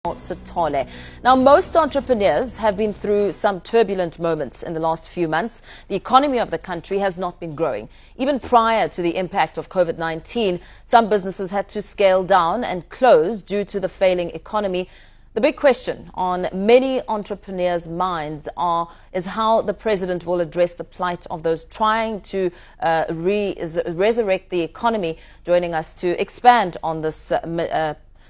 Sithole. Now, most entrepreneurs have been through some turbulent moments in the last few months. The economy of the country has not been growing. Even prior to the impact of COVID-19, some businesses had to scale down and close due to the failing economy. The big question on many entrepreneurs' minds is how the president will address the plight of those trying to resurrect the economy. Joining us to expand on this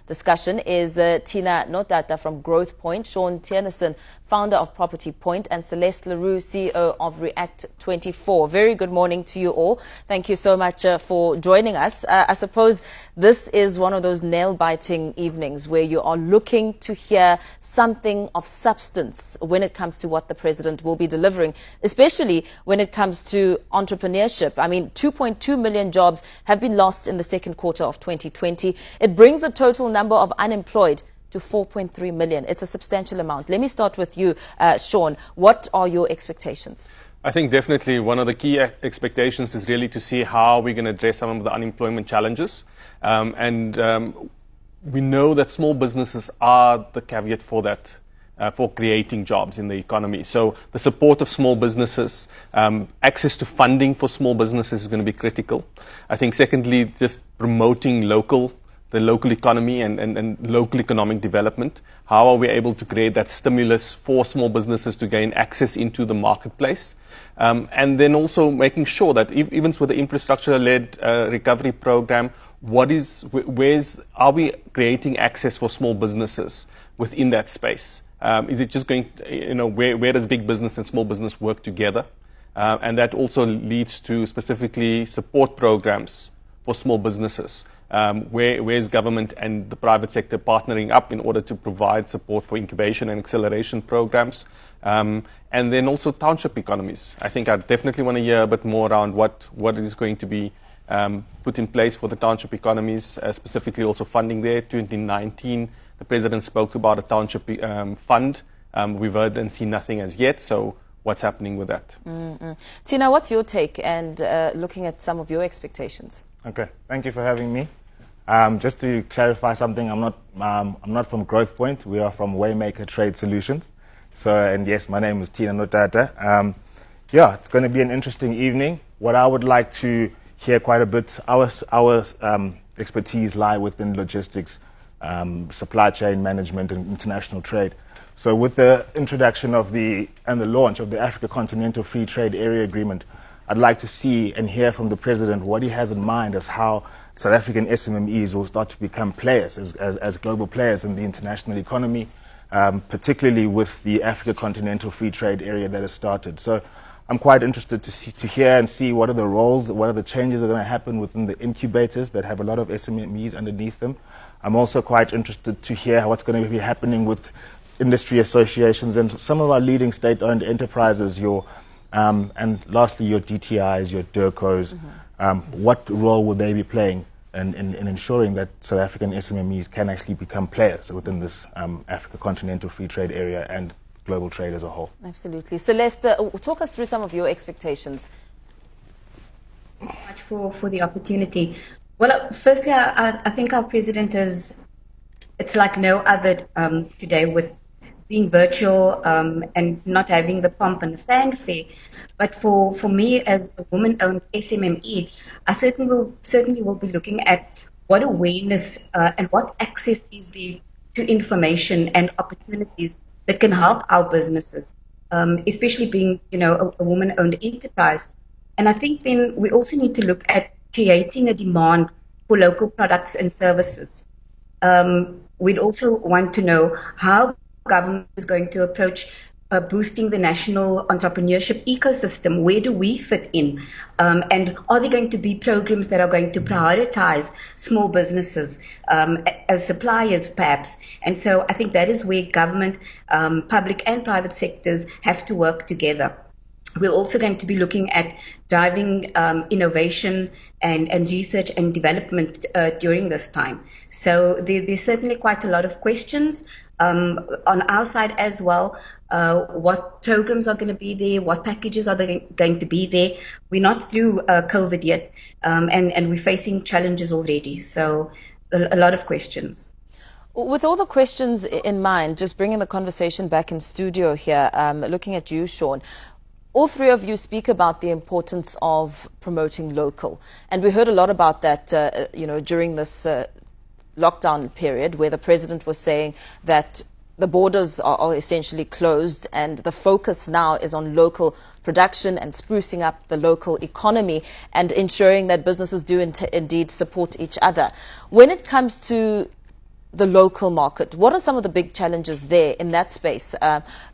discussion is Tina Notata from Growth Point, Shawn Theunissen, founder of Property Point, and Celeste Leroux, CEO of React 24. Very good morning to you all. Thank you so much for joining us. I suppose this is one of those nail-biting evenings where you are looking to hear something of substance when it comes to what the president will be delivering, especially when it comes to entrepreneurship. I mean, 2.2 million jobs have been lost in the second quarter of 2020. It brings the total number of unemployed to 4.3 million. It's a substantial amount. Let me start with you, Shawn. What are your expectations? I think definitely one of the key expectations is really to see how we're going to address some of the unemployment challenges. We know that small businesses are the caveat for that, for creating jobs in the economy. So the support of small businesses, access to funding for small businesses is going to be critical. I think secondly, just promoting the local economy and local economic development. How are we able to create that stimulus for small businesses to gain access into the marketplace? And then also making sure that even with the infrastructure-led recovery program, are we creating access for small businesses within that space? Is it just going, where does big business and small business work together? And that also leads to specifically support programs for small businesses. Where is government and the private sector partnering up in order to provide support for incubation and acceleration programs? And then also township economies. I think I definitely want to hear a bit more around what is going to be put in place for the township economies, specifically also funding there. 2019, the president spoke about a township fund. We've heard and seen nothing as yet. So what's happening with that? Tina, what's your take and looking at some of your expectations? Okay, thank you for having me. Just to clarify something, I'm not from Growth Point. We are from Waymaker Trade Solutions. And yes, my name is Tina Notata. It's going to be an interesting evening. What I would like to hear quite a bit, our expertise lie within logistics, supply chain management, and international trade. So with the introduction and the launch of the Africa Continental Free Trade Area Agreement, I'd like to see and hear from the president what he has in mind as how South African SMMEs will start to become players, as global players in the international economy, particularly with the Africa Continental Free Trade Area that has started. So I'm quite interested to hear and see what are the roles, what are the changes that are going to happen within the incubators that have a lot of SMMEs underneath them. I'm also quite interested to hear what's going to be happening with industry associations and some of our leading state-owned enterprises, and lastly, your DTIs, your DIRCOs. What role will they be playing in ensuring that South African SMMEs can actually become players within this Africa Continental Free Trade Area and global trade as a whole? Absolutely. Celeste, talk us through some of your expectations. Thank you so much for the opportunity. Well, firstly, I think our president it's like no other today, with being virtual and not having the pomp and the fanfare. But for me, as a woman-owned SMME, I certainly will be looking at what awareness and what access is there to information and opportunities that can help our businesses, especially being, a woman-owned enterprise. And I think then we also need to look at creating a demand for local products and services. We'd also want to know how government is going to approach boosting the national entrepreneurship ecosystem. Where do we fit in? And are there going to be programs that are going to prioritize small businesses as suppliers, perhaps? And so I think that is where government, public and private sectors have to work together. We're also going to be looking at driving innovation and research and development during this time. So there's certainly quite a lot of questions on our side as well. What programs are going to be there? What packages are going to be there? We're not through COVID yet, and we're facing challenges already. So a lot of questions. With all the questions in mind, just bringing the conversation back in studio here, looking at you, Shawn, all three of you speak about the importance of promoting local. And we heard a lot about that, during this lockdown period, where the president was saying that the borders are essentially closed and the focus now is on local production and sprucing up the local economy and ensuring that businesses do indeed support each other. When it comes to the local market, what are some of the big challenges there in that space?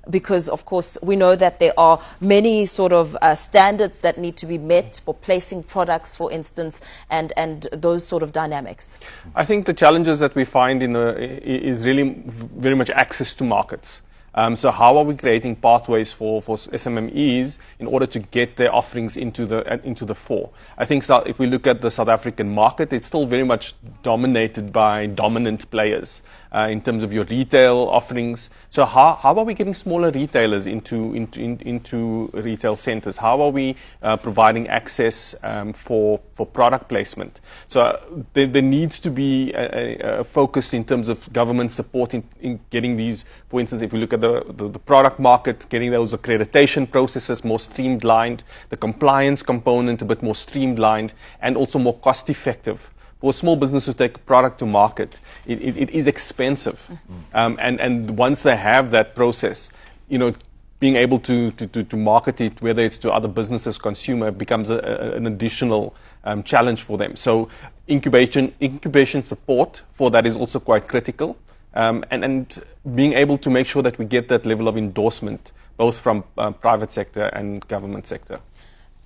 Because, of course, we know that there are many sort of standards that need to be met for placing products, for instance, and those sort of dynamics. I think the challenges that we find is really very much access to markets. So how are we creating pathways for SMMEs in order to get their offerings into the fore? I think if we look at the South African market, it's still very much dominated by dominant players in terms of your retail offerings. So how are we getting smaller retailers into retail centers? How are we providing access for product placement? So there needs to be a focus in terms of government support in getting these. For instance, if we look at the product market, getting those accreditation processes more streamlined, the compliance component a bit more streamlined, and also more cost effective. For a small business to take a product to market, it is expensive. And once they have that process, being able to market it, whether it's to other businesses, consumer, becomes an additional challenge for them. So incubation support for that is also quite critical. And being able to make sure that we get that level of endorsement, both from private sector and government sector.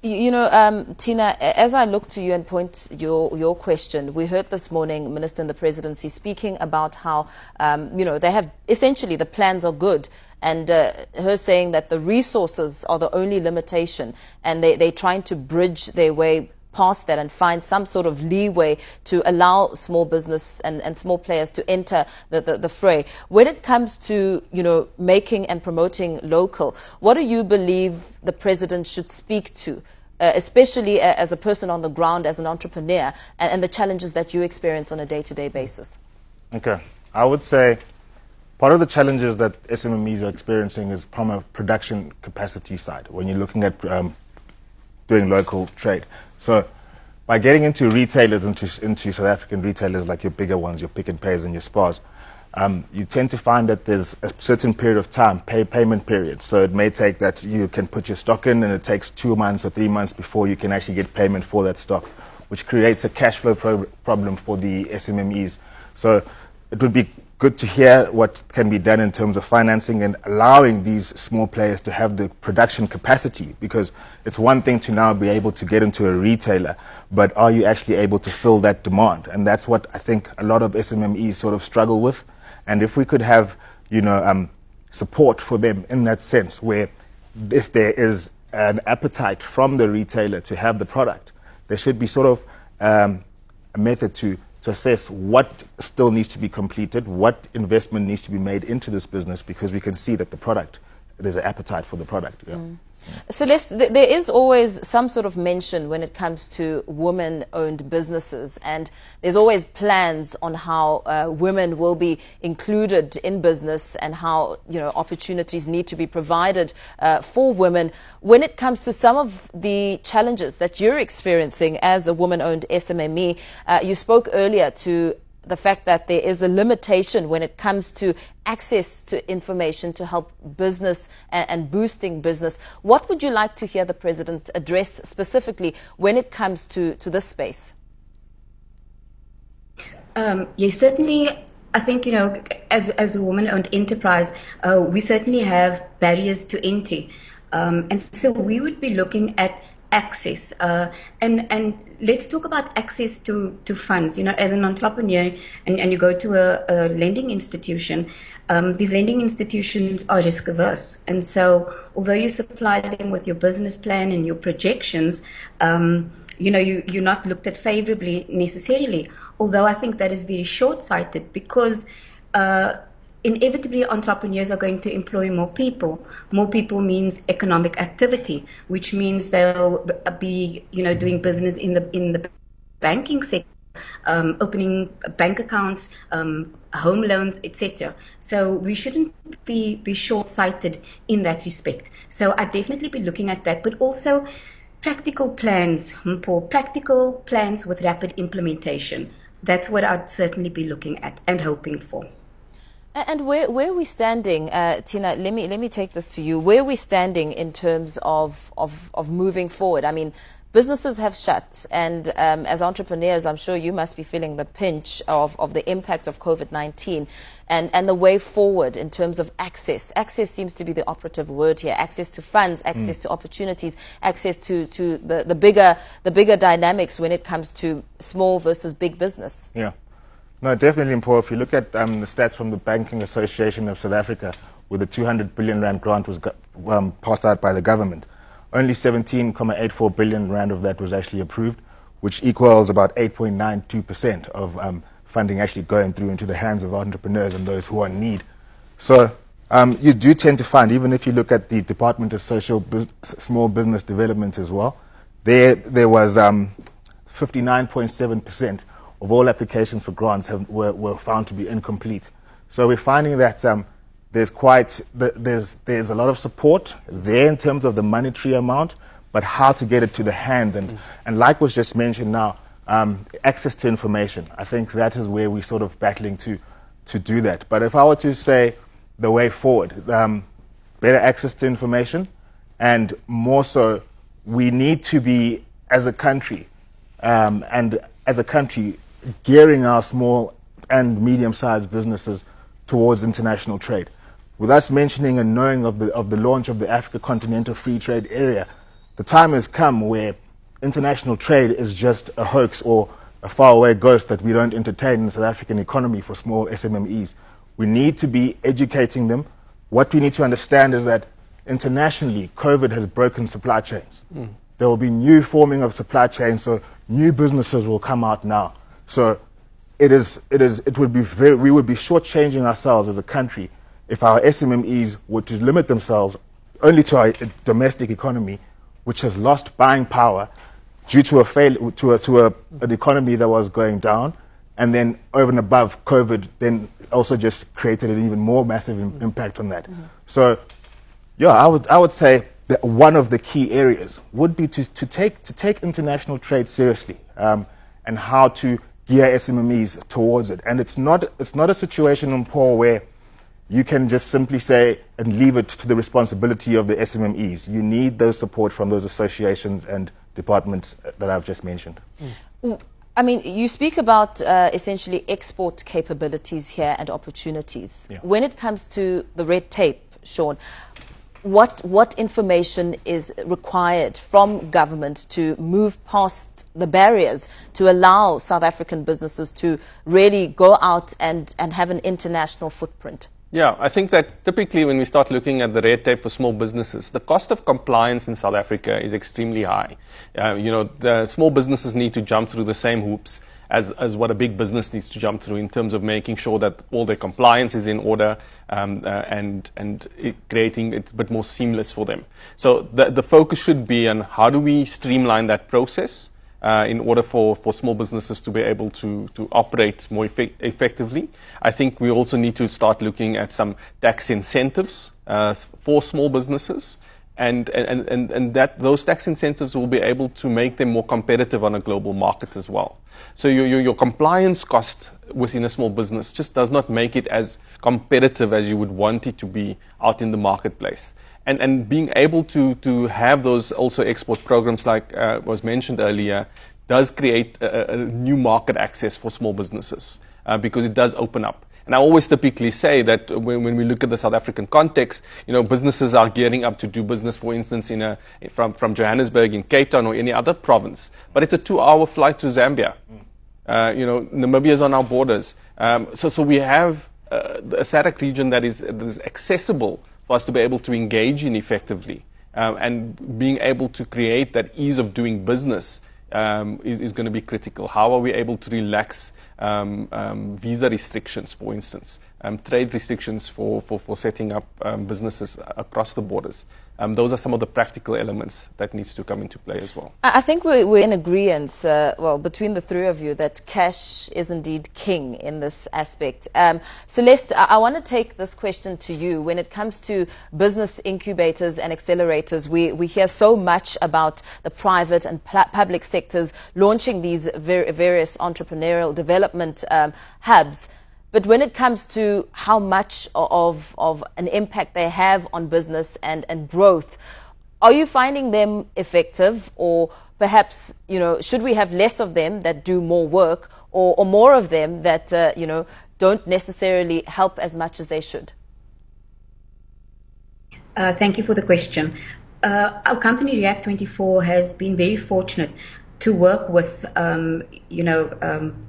Tina, as I look to you and point your question, we heard this morning Minister in the Presidency speaking about how, they have essentially the plans are good, and her saying that the resources are the only limitation, and they're trying to bridge their way past that and find some sort of leeway to allow small business and small players to enter the fray. When it comes to, making and promoting local, what do you believe the president should speak to, especially as a person on the ground, as an entrepreneur, and the challenges that you experience on a day-to-day basis? Okay. I would say part of the challenges that SMMEs are experiencing is from a production capacity side, when you're looking at doing local trade. So by getting into retailers, into South African retailers like your bigger ones, your Pick n Pays and your Spars, you tend to find that there's a certain period of time, payment period. So it may take that you can put your stock in and it takes 2 months or 3 months before you can actually get payment for that stock, which creates a cash flow problem for the SMMEs. So it would be good to hear what can be done in terms of financing and allowing these small players to have the production capacity, because it's one thing to now be able to get into a retailer, but are you actually able to fill that demand? And that's what I think a lot of SMMEs sort of struggle with. And if we could have, support for them in that sense, where if there is an appetite from the retailer to have the product, there should be sort of a method to assess what still needs to be completed, what investment needs to be made into this business, because we can see that there's an appetite for the product. Yeah. Celeste, there is always some sort of mention when it comes to women-owned businesses, and there's always plans on how women will be included in business and how opportunities need to be provided for women. When it comes to some of the challenges that you're experiencing as a woman-owned SMME, you spoke earlier to the fact that there is a limitation when it comes to access to information to help business and boosting business. What would you like to hear the president address specifically when it comes to this space? Yes, certainly. I think, as a woman-owned enterprise, we certainly have barriers to entry. And so we would be looking at access, and let's talk about access to funds. As an entrepreneur, and you go to a lending institution, these lending institutions are risk averse, and so although you supply them with your business plan and your projections, you're not looked at favorably necessarily. Although I think that is very short-sighted, because inevitably entrepreneurs are going to employ more people. More people means economic activity, which means they'll be, doing business in the banking sector. opening bank accounts, home loans, etc. So we shouldn't be short-sighted in that respect. So I'd definitely be looking at that, but also practical plans, Paul, practical plans with rapid implementation. That's what I'd certainly be looking at and hoping for. And where are we standing, Tina? Let me take this to you. Where are we standing in terms of moving forward? I mean, businesses have shut, and as entrepreneurs, I'm sure you must be feeling the pinch of the impact of COVID-19 and the way forward in terms of access. Access seems to be the operative word here. Access to funds, access to opportunities, access to the bigger dynamics when it comes to small versus big business. Yeah. No, definitely important. If you look at the stats from the Banking Association of South Africa, where the 200 billion rand grant was passed out by the government, only 17.84 billion rand of that was actually approved, which equals about 8.92% of funding actually going through into the hands of entrepreneurs and those who are in need. So you do tend to find, even if you look at the Department of Small Business Development as well, there was 59.7% of all applications for grants were found to be incomplete. So we're finding that there's a lot of support there in terms of the monetary amount, but how to get it to the hands. And like was just mentioned now, access to information. I think that is where we're sort of battling to do that. But if I were to say the way forward, better access to information, and more so, we need to be, as a country, gearing our small and medium-sized businesses towards international trade. With us mentioning and knowing of the launch of the Africa Continental Free Trade Area, the time has come where international trade is just a hoax or a faraway ghost that we don't entertain in the South African economy for small SMMEs. We need to be educating them. What we need to understand is that internationally, COVID has broken supply chains. There will be new forming of supply chains, so new businesses will come out now. So we would be shortchanging ourselves as a country if our SMMEs were to limit themselves only to our domestic economy, which has lost buying power due to an economy that was going down, and then over and above COVID, then also just created an even more massive impact on that. So, yeah, I would say that one of the key areas would be to take international trade seriously, and how to gear SMMEs towards it. And it's not a situation in Paul where you can just simply say and leave it to the responsibility of the SMMEs. You need those support from those associations and departments that I've just mentioned. I mean, you speak about essentially export capabilities here and opportunities. Yeah. When it comes to the red tape, Shawn, what information is required from government to move past the barriers to allow South African businesses to really go out and have an international footprint? Yeah, I think that typically when we start looking at the red tape for small businesses, the cost of compliance in South Africa is extremely high. The small businesses need to jump through the same hoops as what a big business needs to jump through in terms of making sure that all their compliance is in order, and creating it a bit more seamless for them. So the focus should be on how do we streamline that process in order for small businesses to be able to operate more effectively. I think we also need to start looking at some tax incentives for small businesses, and that those tax incentives will be able to make them more competitive on a global market as well. So your compliance cost within a small business just does not make it as competitive as you would want it to be out in the marketplace. And being able to have those also export programs like was mentioned earlier does create a new market access for small businesses, because it does open up. And I always typically say that when we look at the South African context, businesses are gearing up to do business, for instance, from Johannesburg in Cape Town or any other province. But it's a 2-hour flight to Zambia. Namibia is on our borders. So we have a SADC region that is accessible for us to be able to engage in effectively, and being able to create that ease of doing business is going to be critical. How are we able to relax visa restrictions, for instance, trade restrictions for setting up businesses across the borders. Those are some of the practical elements that needs to come into play as well. I think we're in agreement, well, between the three of you, that cash is indeed king in this aspect. Celeste, I want to take this question to you. When it comes to business incubators and accelerators, we hear so much about the private and public sectors launching these various entrepreneurial development hubs. But when it comes to how much of an impact they have on business and growth, are you finding them effective, or perhaps, should we have less of them that do more work, or more of them that, don't necessarily help as much as they should? Thank you for the question. Our company, React24, has been very fortunate to work with,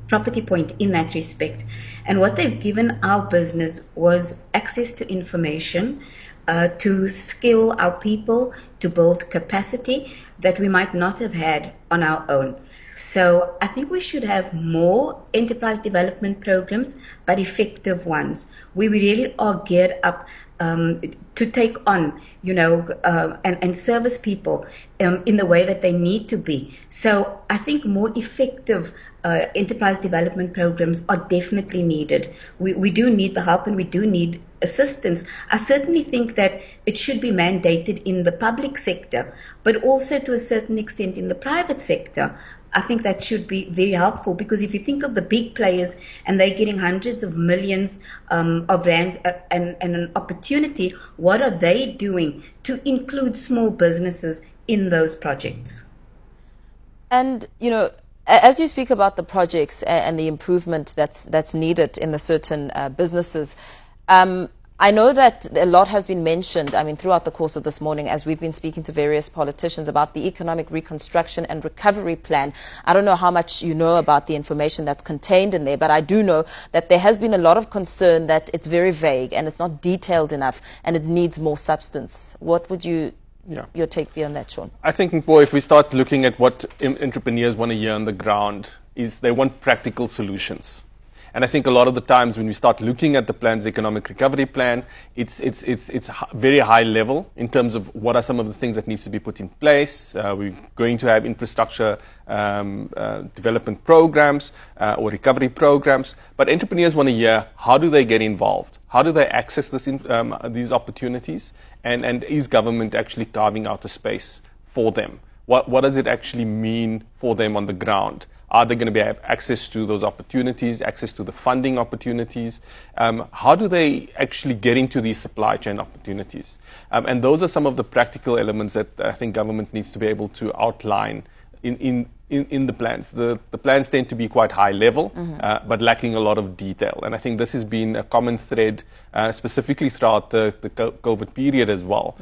Property Point in that respect. And what they've given our business was access to information, to skill our people, to build capacity that we might not have had on our own. So I think we should have more enterprise development programs, but effective ones. We really are geared up to take on, and service people in the way that they need to be. So I think more effective enterprise development programs are definitely needed. We do need the help, and we do need assistance. I certainly think that it should be mandated in the public sector, but also to a certain extent in the private sector. I think that should be very helpful, because if you think of the big players and they're getting hundreds of millions of rands and an opportunity, what are they doing to include small businesses in those projects? And, as you speak about the projects and the improvement that's needed in the certain businesses, I know that a lot has been mentioned, throughout the course of this morning, as we've been speaking to various politicians about the Economic Reconstruction and Recovery Plan. I don't know how much you know about the information that's contained in there, but I do know that there has been a lot of concern that it's very vague and it's not detailed enough and it needs more substance. What would your take be on that, Shawn? I think, if we start looking at what entrepreneurs want to hear on the ground, is they want practical solutions. And I think a lot of the times when we start looking at the plans, the Economic Recovery Plan, it's very high level in terms of what are some of the things that needs to be put in place. We're going to have infrastructure development programs or recovery programs. But entrepreneurs want to hear, how do they get involved? How do they access these opportunities? And is government actually carving out a space for them? What does it actually mean for them on the ground? Are they going to have access to those opportunities, access to the funding opportunities? How do they actually get into these supply chain opportunities? And those are some of the practical elements that I think government needs to be able to outline in the plans. The plans tend to be quite high level, but lacking a lot of detail. And I think this has been a common thread, specifically throughout the COVID period as well,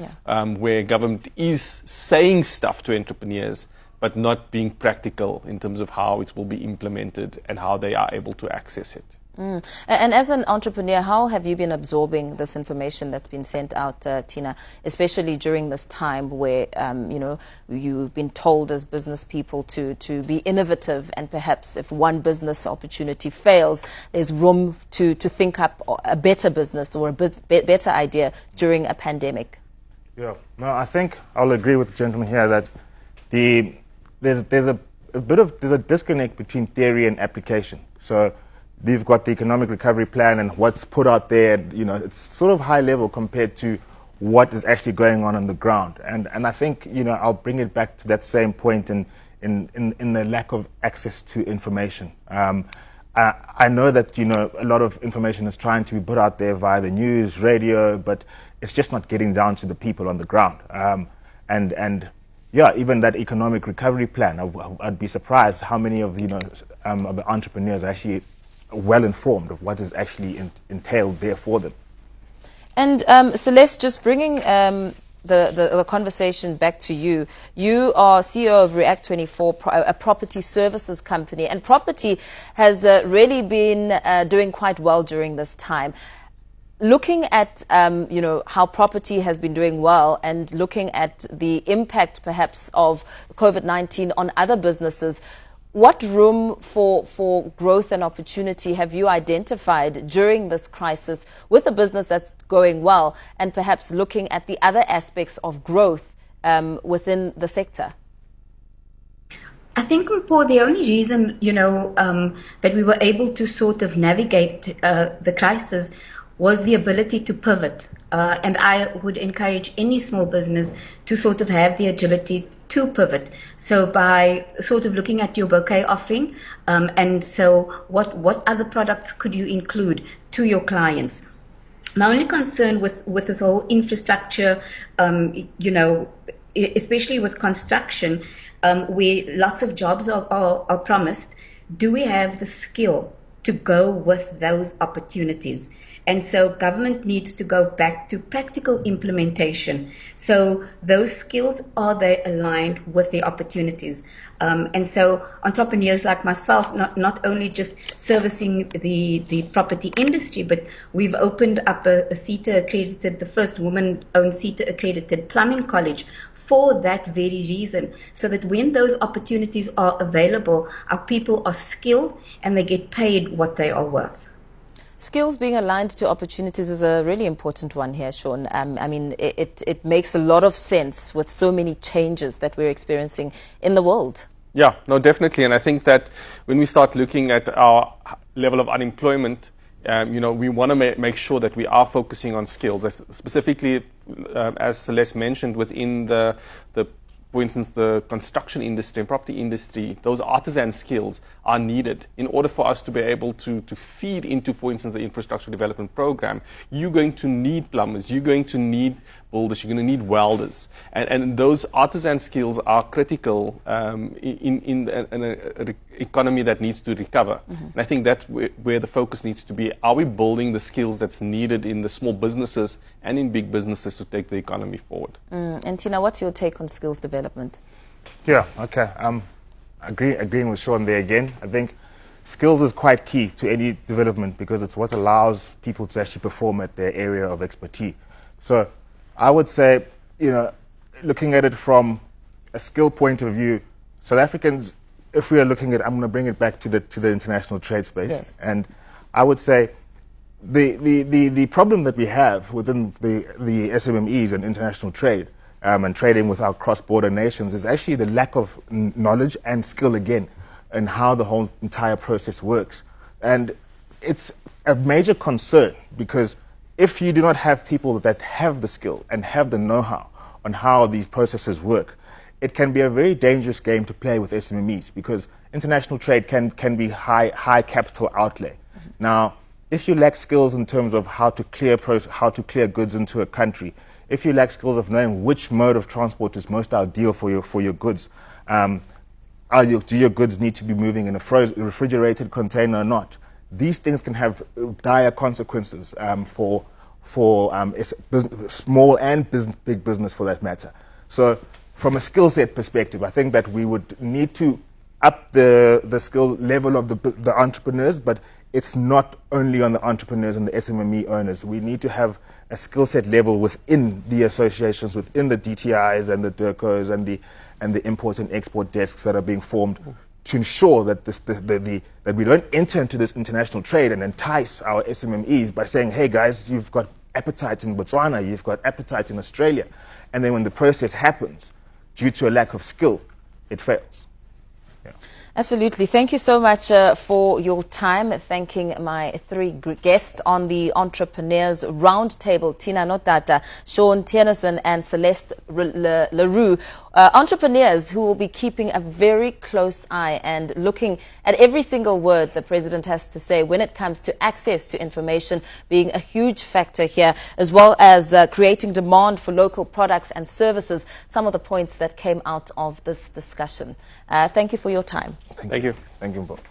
where government is saying stuff to entrepreneurs, but not being practical in terms of how it will be implemented and how they are able to access it. And as an entrepreneur, how have you been absorbing this information that's been sent out, Tina, especially during this time where, you've been told as business people to be innovative, and perhaps if one business opportunity fails, there's room to think up a better business or a better idea during a pandemic? Yeah, no, I think I'll agree with the gentleman here that there's a disconnect between theory and application. So you've got the Economic Recovery Plan and what's put out there, it's sort of high level compared to what is actually going on the ground. And I think, I'll bring it back to that same point in the lack of access to information. I know that, a lot of information is trying to be put out there via the news, radio, but it's just not getting down to the people on the ground. Yeah, even that Economic Recovery Plan, I'd be surprised how many of of the entrepreneurs are actually well informed of what is actually entailed there for them. And Celeste, just bringing the conversation back to you. You are CEO of React24, a property services company, and property has really been doing quite well during this time. Looking at, how property has been doing well, and looking at the impact perhaps of COVID-19 on other businesses, What room for growth and opportunity have you identified during this crisis with a business that's going well, and perhaps looking at the other aspects of growth within the sector? I think, Paul, the only reason, that we were able to sort of navigate the crisis was the ability to pivot. And I would encourage any small business to sort of have the agility to pivot. So by sort of looking at your bouquet offering, and so what other products could you include to your clients? My only concern with this whole infrastructure, especially with construction, where lots of jobs are promised, do we have the skill to go with those opportunities? And so government needs to go back to practical implementation. So those skills, are they aligned with the opportunities? And so entrepreneurs like myself, not only just servicing the property industry, but we've opened up a CETA accredited, the first woman-owned CETA accredited plumbing college, for that very reason, so that when those opportunities are available, our people are skilled and they get paid what they are worth. Skills being aligned to opportunities is a really important one here, Shawn. I mean, it makes a lot of sense with so many changes that we're experiencing in the world. Yeah, no, definitely. And I think that when we start looking at our level of unemployment, we want to make sure that we are focusing on skills, specifically, as Celeste mentioned, within for instance, the construction industry and property industry. Those artisan skills are needed in order for us to be able to feed into, for instance, the infrastructure development program. You're going to need plumbers, you're going to need builders, you're going to need welders. And those artisan skills are critical in an economy that needs to recover. Mm-hmm. And I think that's where the focus needs to be. Are we building the skills that's needed in the small businesses and in big businesses to take the economy forward? And Tina, what's your take on skills development? Yeah, okay. Agreeing with Shawn there again. I think skills is quite key to any development because it's what allows people to actually perform at their area of expertise. So I would say, looking at it from a skill point of view, South Africans, if we are looking at, I'm going to bring it back to the international trade space. Yes. And I would say the problem that we have within the SMMEs and international trade and trading with our cross-border nations is actually the lack of knowledge and skill again in how the whole entire process works. And it's a major concern because if you do not have people that have the skill and have the know-how on how these processes work, it can be a very dangerous game to play with SMMEs because international trade can be high capital outlay. Mm-hmm. Now, if you lack skills in terms of how to clear goods into a country, if you lack skills of knowing which mode of transport is most ideal for your goods, do your goods need to be moving in a refrigerated container or not? These things can have dire consequences for small and big business for that matter. So from a skill set perspective, I think that we would need to up the skill level of the entrepreneurs, but it's not only on the entrepreneurs and the SMME owners. We need to have a skill set level within the associations, within the DTIs and the DIRCOs and the import and export desks that are being formed to ensure that that we don't enter into this international trade and entice our SMMEs by saying, hey guys, you've got appetite in Botswana, you've got appetite in Australia. And then when the process happens, due to a lack of skill, it fails. Yeah. Absolutely. Thank you so much for your time. Thanking my three guests on the Entrepreneurs Roundtable, Tina Notata, Shawn Theunissen and Celeste Leroux. Entrepreneurs who will be keeping a very close eye and looking at every single word the President has to say when it comes to access to information being a huge factor here, as well as creating demand for local products and services, some of the points that came out of this discussion. Thank you for your time. Thank you. Thank you both.